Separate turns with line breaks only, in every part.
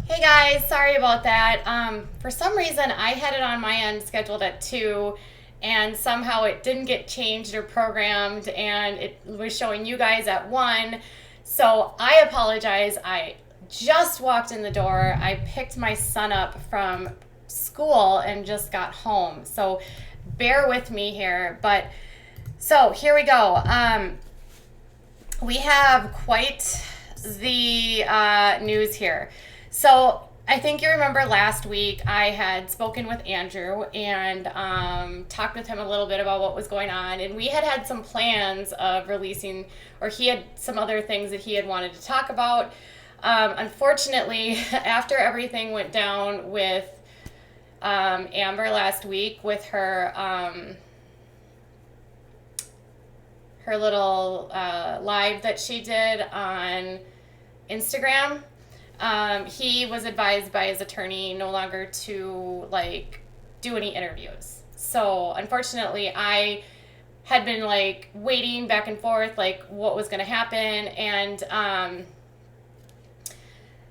Hey guys, sorry about that. For some reason, I had it on my end scheduled at 2, and somehow it didn't get changed or programmed, and it was showing you guys at 1. So I apologize. I just walked in the door. I picked my son up from school and just got home. So bear with me here. But so here we go. We have quite the news here. So I think you remember last week I had spoken with Andrew and talked with him a little bit about what was going on. And we had some plans of releasing, or he had some other things that he had wanted to talk about. Unfortunately, after everything went down with Amber last week with her little live that she did on Instagram, he was advised by his attorney no longer to do any interviews. So unfortunately, I had been waiting back and forth what was going to happen, and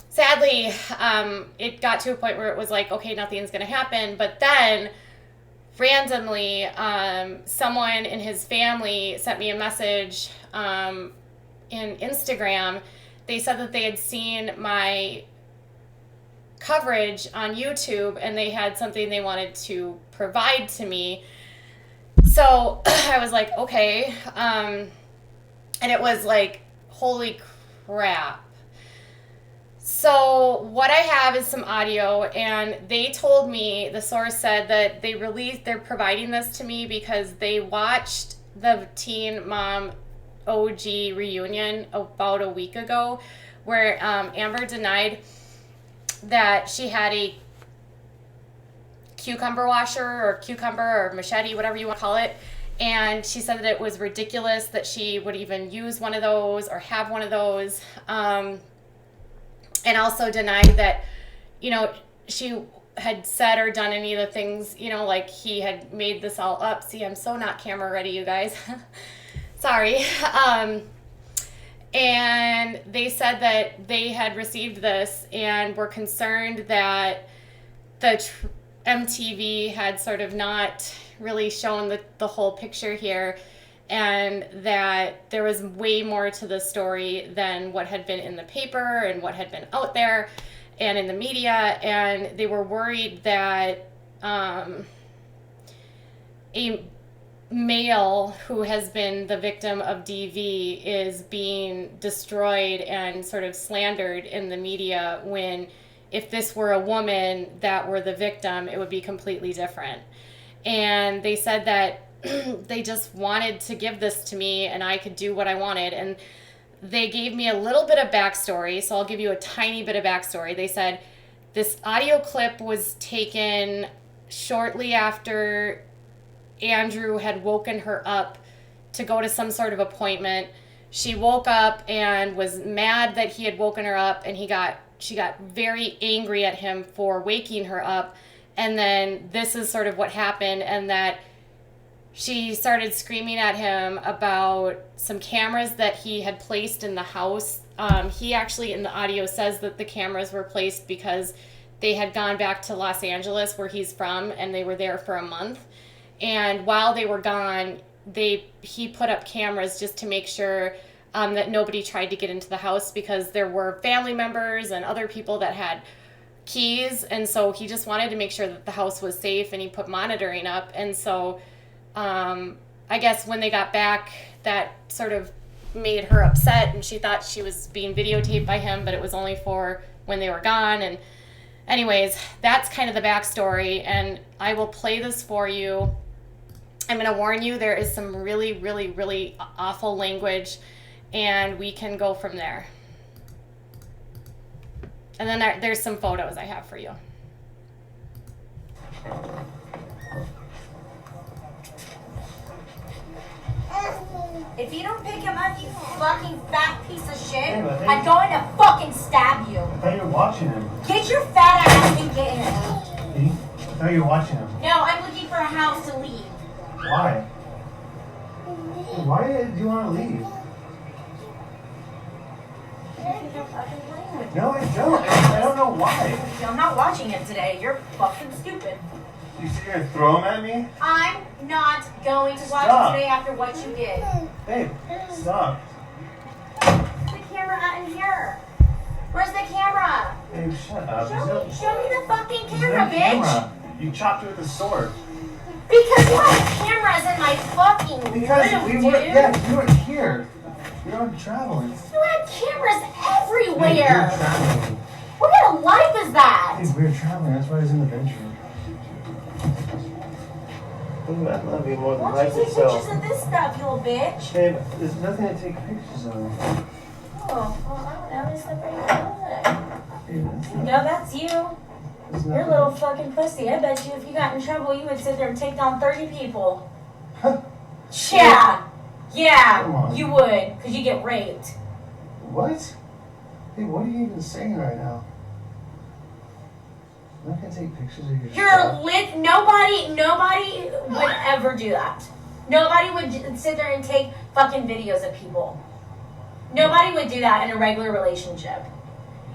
sadly, it got to a point where it was okay, nothing's going to happen. But then randomly, someone in his family sent me a message in Instagram. They said that they had seen my coverage on YouTube and they had something they wanted to provide to me. So I was like, okay. And it was holy crap. So what I have is some audio, and they told me, the source said that they're providing this to me because they watched the Teen Mom OG reunion about a week ago, where Amber denied that she had a cucumber washer or cucumber or machete, whatever you want to call it. And she said that it was ridiculous that she would even use one of those or have one of those. And also denied that, she had said or done any of the things, he had made this all up. See, I'm so not camera ready, you guys. Sorry. And they said that they had received this and were concerned that the MTV had sort of not really shown the whole picture here, and that there was way more to the story than what had been in the paper and what had been out there and in the media. And they were worried that a male who has been the victim of DV is being destroyed and sort of slandered in the media, when if this were a woman that were the victim, it would be completely different. And they said that they just wanted to give this to me and I could do what I wanted. And they gave me a little bit of backstory, so I'll give you a tiny bit of backstory. They said this audio clip was taken shortly after Andrew had woken her up to go to some sort of appointment. She woke up and was mad that he had woken her up, and she got very angry at him for waking her up. And then this is sort of what happened, and that she started screaming at him about some cameras that he had placed in the house. He actually, in the audio, says that the cameras were placed because they had gone back to Los Angeles, where he's from, and they were there for a month. And while they were gone, he put up cameras just to make sure that nobody tried to get into the house, because there were family members and other people that had keys. And so he just wanted to make sure that the house was safe, and he put monitoring up. And so I guess when they got back, that sort of made her upset, and she thought she was being videotaped by him, but it was only for when they were gone. And anyways, that's kind of the backstory, and I will play this for you. I'm going to warn you, there is some really, really, really awful language, and we can go from there. And then there's some photos I have for you.
If you don't pick him up, you fucking fat piece of shit, I'm going to fucking stab you.
I thought you were watching him.
Get your fat ass and get in.
See? I thought you were watching him.
No, I'm looking for a house to leave.
Why? Why do you want to leave?
You think I'm fucking playing with you?
No, I don't. I don't know know why.
I'm not watching it today. You're fucking stupid.
You sit here and throw them at me?
I'm not going to watch
Stop.
it today after what you did.
Babe, stop.
Where's the camera at in here? Where's the camera?
Babe, shut up.
Show me the fucking
There's
camera,
no
bitch.
camera. You chopped it with a sword.
Because you have cameras in my fucking
Because
room,
we
dude.
were, yeah, you were here. We were traveling.
You had cameras
Babe, we were
everywhere.
traveling.
What kind of life is that?
Babe, we were traveling. That's why I was in the bedroom. Babe, I love you more than
Why
life
don't you take
itself.
pictures of this stuff, you little bitch?
Babe, there's nothing to take pictures of.
Oh, well, I don't know. This stuff right here.
Babe, that's
No,
not,
that's you.
there's
You're a
nothing.
little fucking pussy. I bet you if you got in trouble, you would sit there and take down 30 people.
Huh?
Yeah.
Come
Yeah,
on.
you would, because you get raped.
What? Hey, what are you even saying right now? I'm not gonna take pictures of your
You're
stuff.
lit. Nobody would ever do that. Nobody would sit there and take fucking videos of people. Nobody would do that in a regular relationship.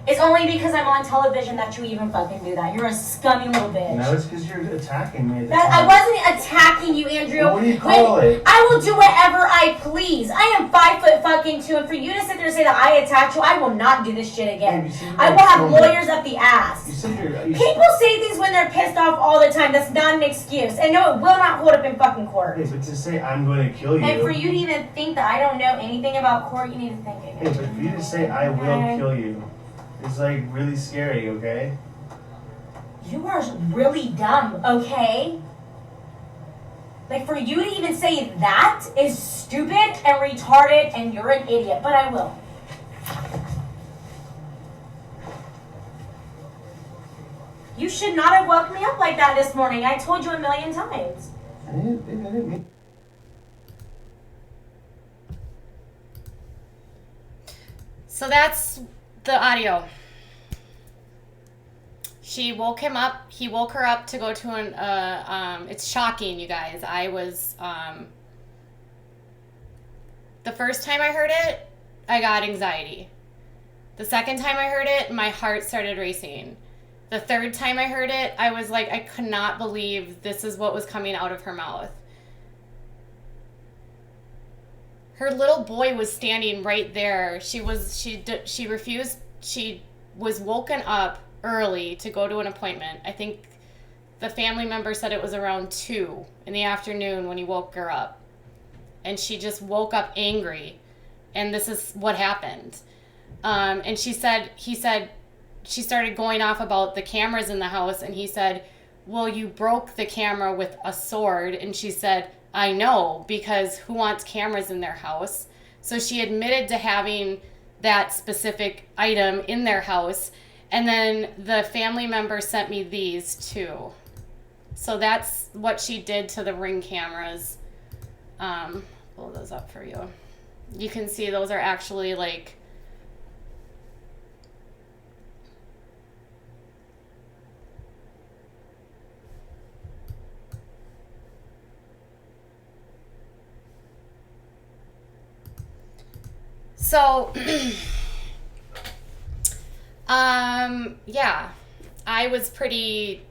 It's only because I'm on television that you even fucking do that. You're a scummy little bitch.
No, it's because you're attacking me at the
That, I
time.
wasn't attacking you, Andrew.
Well, what do you call it?
I will do whatever I please. I am 5'2", and for you to sit there and say that I attacked you, I will not do this shit again.
Babe, you said you
I will
were
have
filming.
lawyers up the
You
ass.
said you
People say things when they're pissed off all the time. That's not an excuse. And no, it will not hold up in fucking court.
Hey, but to say I'm going to kill you.
And for you to even think that I don't know anything about court, you need to think
Hey,
again.
but for you to say I will
Okay.
kill you, it's like really scary, okay?
You are really dumb, okay? Like, for you to even say that is stupid and retarded, and you're an idiot, but I will. You should not have woke me up like that this morning. I told you a million times.
I didn't mean.
So that's the audio. She woke him up. He woke her up to go to an. It's shocking, you guys. I was. The first time I heard it, I got anxiety. The second time I heard it, my heart started racing. The third time I heard it, I was like, I could not believe this is what was coming out of her mouth. Her little boy was standing right there. She refused. She was woken up early to go to an appointment. I think the family member said it was around 2 in the afternoon when he woke her up. And she just woke up angry. And this is what happened. And she started going off about the cameras in the house. And he said, well, you broke the camera with a sword. And she said, I know, because who wants cameras in their house? So she admitted to having that specific item in their house. And then the family member sent me these too. So that's what she did to the Ring cameras. Pull those up for you. You can see those are actually like... So, yeah, I was pretty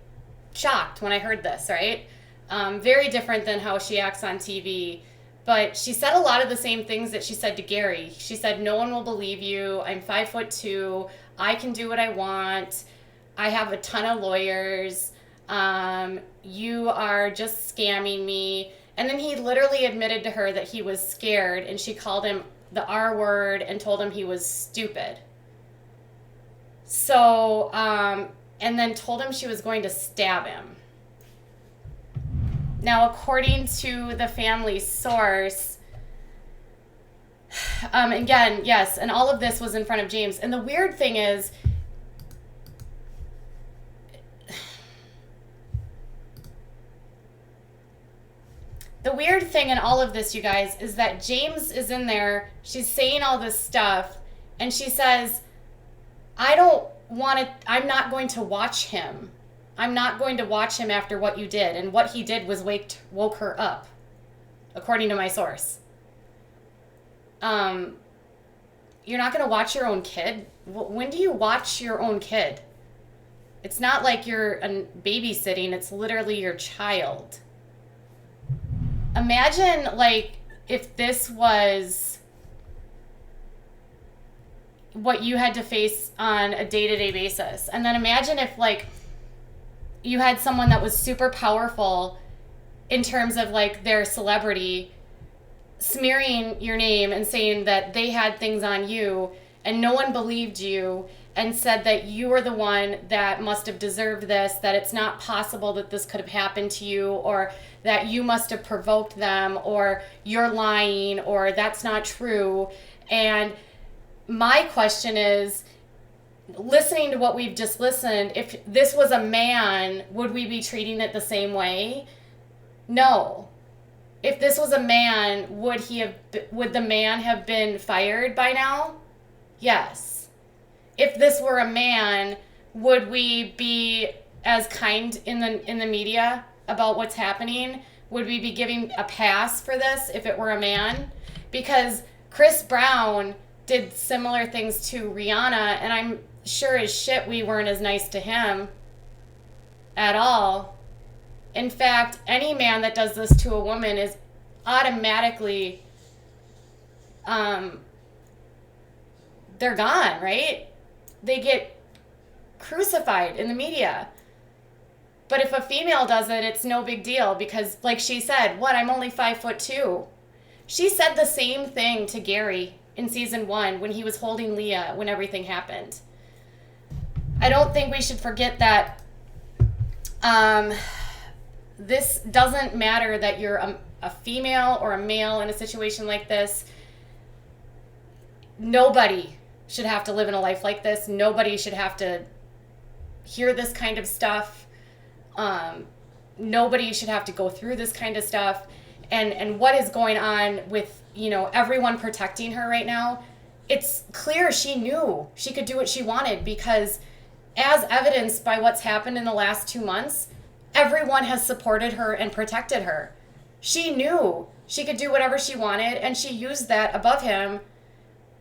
shocked when I heard this, right? Very different than how she acts on TV. But she said a lot of the same things that she said to Gary. She said, no one will believe you. I'm 5'2". I can do what I want. I have a ton of lawyers. You are just scamming me. And then he literally admitted to her that he was scared, and she called him the R word and told him he was stupid. So, and then told him she was going to stab him. Now, according to the family source, again, yes, and all of this was in front of James. And the weird thing is, the weird thing in all of this, you guys, is that James is in there, she's saying all this stuff, and she says, I'm not going to watch him. I'm not going to watch him after what you did. And what he did was woke her up, according to my source. You're not going to watch your own kid? When do you watch your own kid? It's not like you're babysitting, it's literally your child. Imagine, like, if this was what you had to face on a day-to-day basis. And then imagine if, like, you had someone that was super powerful in terms of, like, their celebrity smearing your name and saying that they had things on you and no one believed you and said that you were the one that must have deserved this, that it's not possible that this could have happened to you, or that you must have provoked them, or you're lying, or that's not true. And my question is, listening to what we've just listened, if this was a man, would we be treating it the same way? No. If this was a man, would the man have been fired by now? Yes. If this were a man, would we be as kind in the media about what's happening? Would we be giving a pass for this if it were a man? Because Chris Brown did similar things to Rihanna, and I'm sure as shit we weren't as nice to him at all. In fact, any man that does this to a woman is automatically, they're gone, right? They get crucified in the media. But if a female does it, it's no big deal because, like she said, I'm only 5'2". She said the same thing to Gary in season 1 when he was holding Leah when everything happened. I don't think we should forget that this doesn't matter that you're a female or a male in a situation like this. Nobody should have to live in a life like this. Nobody should have to hear this kind of stuff. Nobody should have to go through this kind of stuff. And what is going on with, everyone protecting her right now, it's clear she knew she could do what she wanted because, as evidenced by what's happened in the last 2 months, everyone has supported her and protected her. She knew she could do whatever she wanted, and she used that above him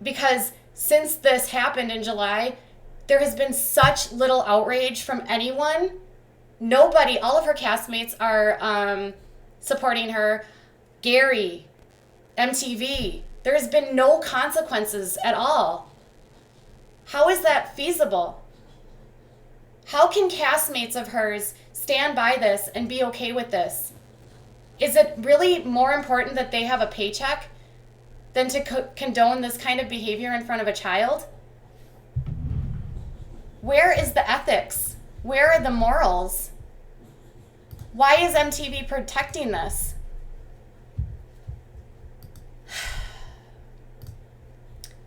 because since this happened in July, there has been such little outrage from anyone. Nobody, all of her castmates are supporting her. Gary, MTV, there has been no consequences at all. How is that feasible? How can castmates of hers stand by this and be okay with this? Is it really more important that they have a paycheck than to condone this kind of behavior in front of a child? Where is the ethics? Where are the morals? Why is MTV protecting this?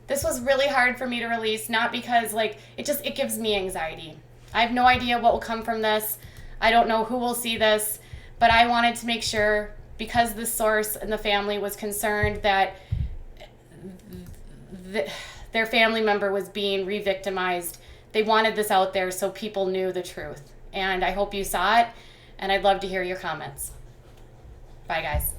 This was really hard for me to release, not because it gives me anxiety. I have no idea what will come from this. I don't know who will see this, but I wanted to make sure, because the source and the family was concerned that their family member was being re-victimized. They wanted this out there so people knew the truth. And I hope you saw it, and I'd love to hear your comments. Bye, guys.